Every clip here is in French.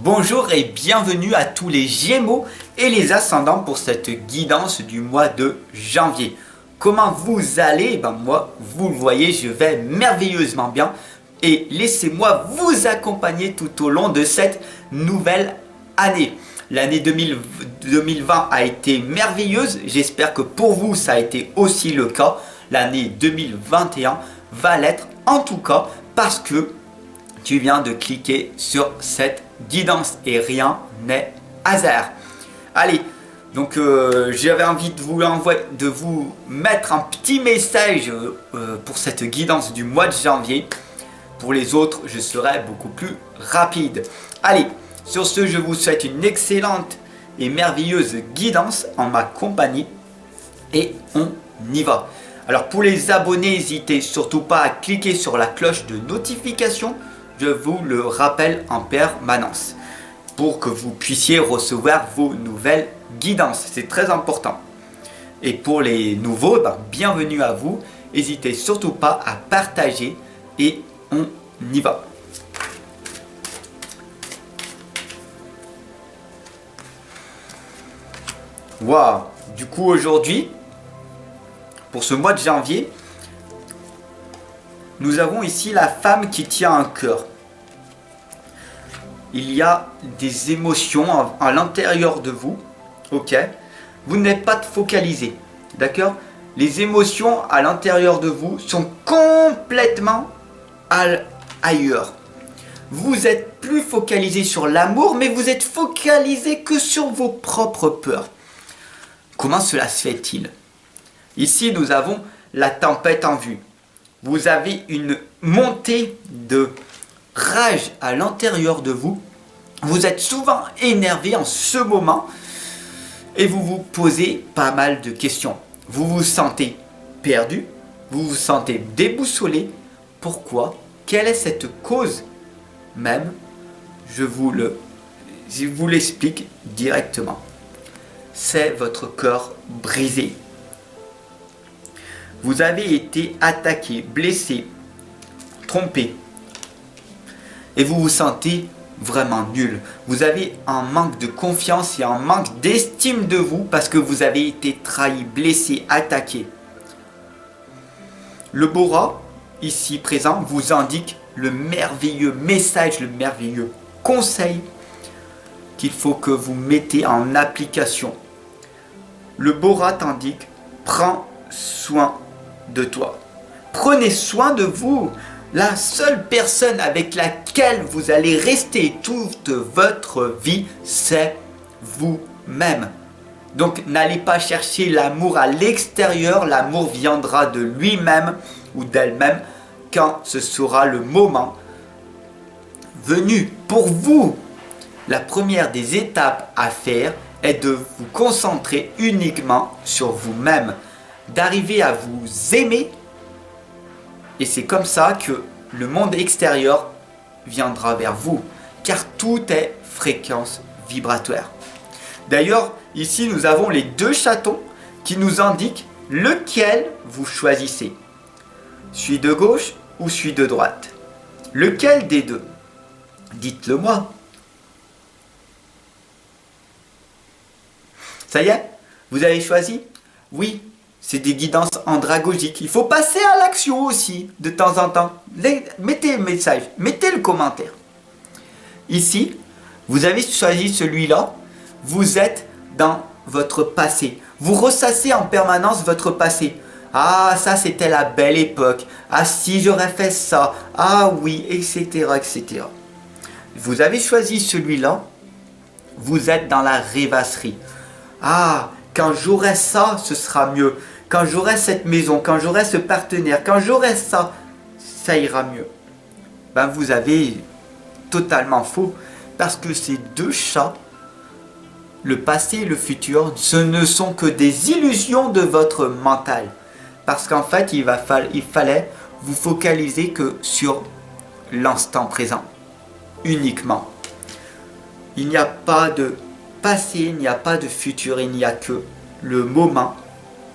Bonjour et bienvenue à tous les Gémeaux et les ascendants pour cette guidance du mois de janvier. Comment vous allez? Moi, vous le voyez, je vais merveilleusement bien et laissez-moi vous accompagner tout au long de cette nouvelle année. L'année 2020 a été merveilleuse, j'espère que pour vous ça a été aussi le cas. L'année 2021 va l'être en tout cas parce que tu viens de cliquer sur cette guidance et rien n'est hasard. Allez, donc j'avais envie de vous mettre un petit message pour cette guidance du mois de janvier. Pour les autres, je serai beaucoup plus rapide. Allez, sur ce, je vous souhaite une excellente et merveilleuse guidance en ma compagnie et on y va. Alors pour les abonnés, n'hésitez surtout pas à cliquer sur la cloche de notification. Je vous le rappelle en permanence pour que vous puissiez recevoir vos nouvelles guidances. C'est très important. Et pour les nouveaux, bienvenue à vous. N'hésitez surtout pas à partager et on y va. Waouh! Du coup aujourd'hui, pour ce mois de janvier, nous avons ici la femme qui tient un cœur. Il y a des émotions à l'intérieur de vous, ok? Vous n'êtes pas focalisé, d'accord? Les émotions à l'intérieur de vous sont complètement ailleurs. Vous êtes plus focalisé sur l'amour, mais vous êtes focalisé que sur vos propres peurs. Comment cela se fait-il? Ici, nous avons la tempête en vue. Vous avez une montée de rage à l'intérieur de vous. Vous êtes souvent énervé en ce moment et vous vous posez pas mal de questions. Vous vous sentez perdu, vous vous sentez déboussolé. Pourquoi? Quelle est cette cause même? Je vous l'explique directement. C'est votre cœur brisé. Vous avez été attaqué, blessé, trompé. Et vous vous sentez vraiment nul. Vous avez un manque de confiance et un manque d'estime de vous parce que vous avez été trahi, blessé, attaqué. Le Bora, ici présent, vous indique le merveilleux message, le merveilleux conseil qu'il faut que vous mettez en application. Le Bora t'indique, prends soin de toi. Prenez soin de vous. La seule personne avec laquelle vous allez rester toute votre vie, c'est vous-même. Donc n'allez pas chercher l'amour à l'extérieur, l'amour viendra de lui-même ou d'elle-même quand ce sera le moment venu. Pour vous, la première des étapes à faire est de vous concentrer uniquement sur vous-même, d'arriver à vous aimer. Et c'est comme ça que le monde extérieur viendra vers vous, car tout est fréquence vibratoire. D'ailleurs, ici nous avons les deux chatons qui nous indiquent lequel vous choisissez. Celui de gauche ou celui de droite? Lequel des deux? Dites-le moi. Ça y est? Vous avez choisi? Oui. C'est des guidances andragogiques. Il faut passer à l'action aussi, de temps en temps. Mettez le message, mettez le commentaire. Ici, vous avez choisi celui-là. Vous êtes dans votre passé. Vous ressassez en permanence votre passé. Ah, ça c'était la belle époque. Ah, si j'aurais fait ça. Ah oui, etc., etc. Vous avez choisi celui-là. Vous êtes dans la rêvasserie. Ah, quand j'aurai ça, ce sera mieux. Quand j'aurai cette maison, quand j'aurai ce partenaire, quand j'aurai ça, ça ira mieux. Vous avez totalement faux. Parce que ces deux chats, le passé et le futur, ce ne sont que des illusions de votre mental. Parce qu'en fait, il fallait vous focaliser que sur l'instant présent. Uniquement. Il n'y a pas de passé, il n'y a pas de futur, il n'y a que le moment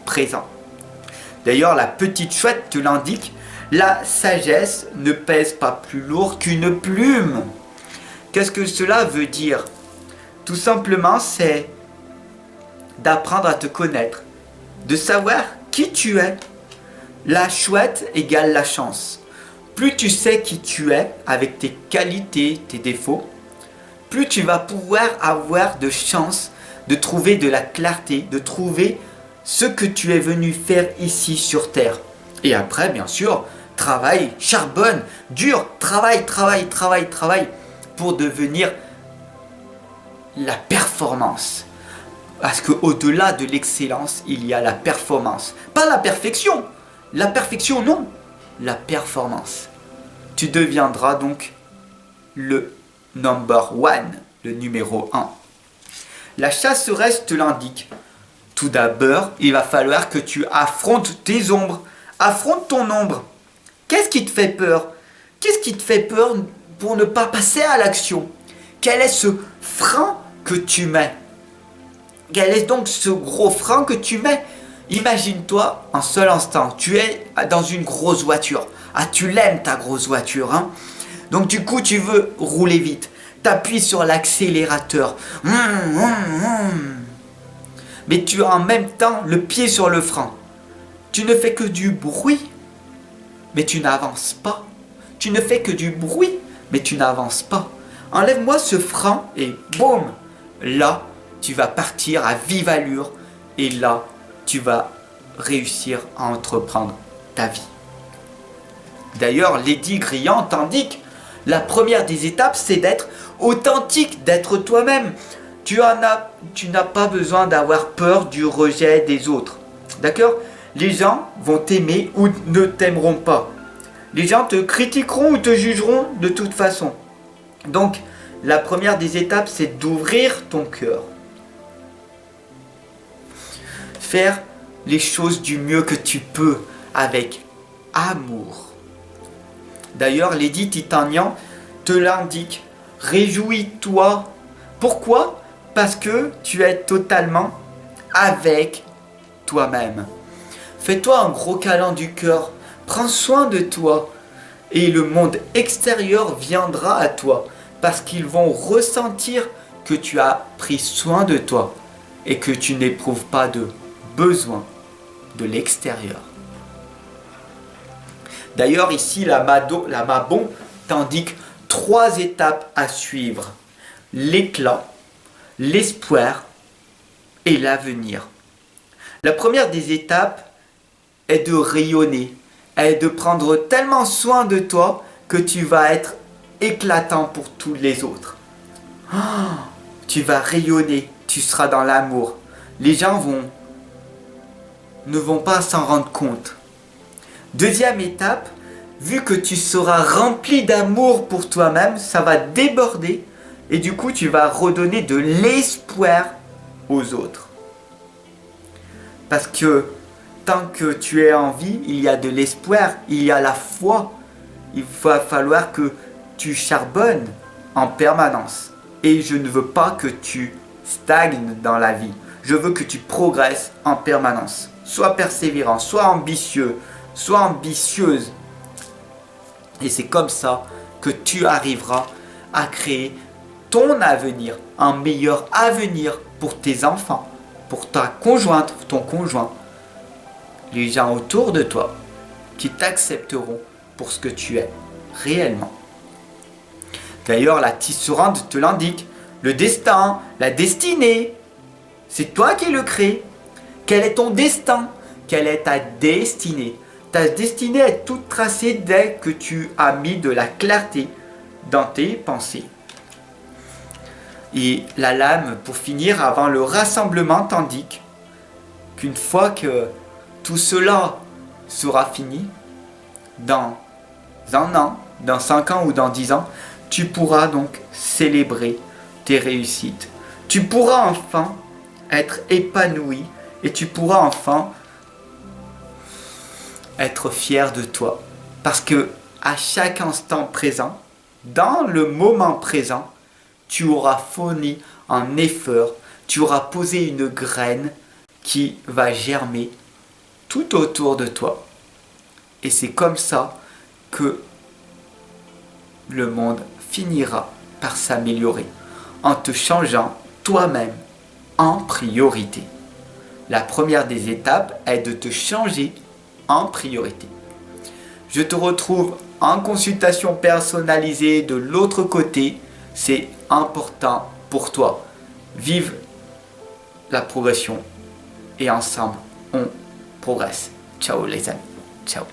présent. D'ailleurs, la petite chouette te l'indique, la sagesse ne pèse pas plus lourd qu'une plume. Qu'est-ce que cela veut dire? Tout simplement, c'est d'apprendre à te connaître, de savoir qui tu es. La chouette égale la chance. Plus tu sais qui tu es, avec tes qualités, tes défauts, plus tu vas pouvoir avoir de chance de trouver de la clarté, de trouver ce que tu es venu faire ici sur Terre. Et après, bien sûr, travaille, charbonne, dur, travaille pour devenir la performance. Parce qu'au-delà de l'excellence, il y a la performance. Pas la perfection. La perfection, non. La performance. Tu deviendras donc le number one, le numéro 1. La chasseresse te l'indique. Tout d'abord, il va falloir que tu affrontes tes ombres. Affronte ton ombre. Qu'est-ce qui te fait peur? Qu'est-ce qui te fait peur pour ne pas passer à l'action? Quel est ce frein que tu mets? Quel est donc ce gros frein que tu mets? Imagine-toi un seul instant, tu es dans une grosse voiture. Ah, tu l'aimes ta grosse voiture, hein? Donc du coup, tu veux rouler vite. T'appuies sur l'accélérateur. Mais tu as en même temps le pied sur le frein. Tu ne fais que du bruit, mais tu n'avances pas. Tu ne fais que du bruit, mais tu n'avances pas. Enlève-moi ce frein et boum! Là, tu vas partir à vive allure et là, tu vas réussir à entreprendre ta vie. D'ailleurs, Lady Grillon t'indique, la première des étapes, c'est d'être authentique, d'être toi-même. Tu n'as pas besoin d'avoir peur du rejet des autres. D'accord? Les gens vont t'aimer ou ne t'aimeront pas. Les gens te critiqueront ou te jugeront de toute façon. Donc, la première des étapes, c'est d'ouvrir ton cœur. Faire les choses du mieux que tu peux avec amour. D'ailleurs, Lady Titanian te l'indique. Réjouis-toi. Pourquoi? Parce que tu es totalement avec toi-même. Fais-toi un gros câlin du cœur. Prends soin de toi. Et le monde extérieur viendra à toi. Parce qu'ils vont ressentir que tu as pris soin de toi. Et que tu n'éprouves pas de besoin de l'extérieur. D'ailleurs, ici, la Mabon t'indique 3 étapes à suivre. L'éclat, l'espoir et l'avenir. La première des étapes est de rayonner, est de prendre tellement soin de toi que tu vas être éclatant pour tous les autres. Oh, tu vas rayonner, tu seras dans l'amour. Les gens ne vont pas s'en rendre compte. Deuxième étape, vu que tu seras rempli d'amour pour toi-même, ça va déborder et du coup tu vas redonner de l'espoir aux autres. Parce que tant que tu es en vie, il y a de l'espoir, il y a la foi. Il va falloir que tu charbonnes en permanence. Et je ne veux pas que tu stagnes dans la vie. Je veux que tu progresses en permanence. Sois persévérant, sois ambitieux, sois ambitieuse. Et c'est comme ça que tu arriveras à créer ton avenir, un meilleur avenir pour tes enfants, pour ta conjointe, ton conjoint, les gens autour de toi qui t'accepteront pour ce que tu es réellement. D'ailleurs, la tisserande te l'indique, le destin, la destinée, c'est toi qui le crée. Quel est ton destin? Quelle est ta destinée? Ta destinée est toute tracée dès que tu as mis de la clarté dans tes pensées. Et la lame, pour finir, avant le rassemblement, t'indique qu'une fois que tout cela sera fini, dans 1 an, dans 5 ans ou dans 10 ans, tu pourras donc célébrer tes réussites. Tu pourras enfin être épanoui et tu pourras enfin être fier de toi. Parce que à chaque instant présent, dans le moment présent, tu auras fourni un effort, tu auras posé une graine qui va germer tout autour de toi. Et c'est comme ça que le monde finira par s'améliorer en te changeant toi-même en priorité. La première des étapes est de te changer en priorité. Je te retrouve en consultation personnalisée de l'autre côté. C'est important pour toi. Vive la progression et ensemble, on progresse. Ciao les amis. Ciao.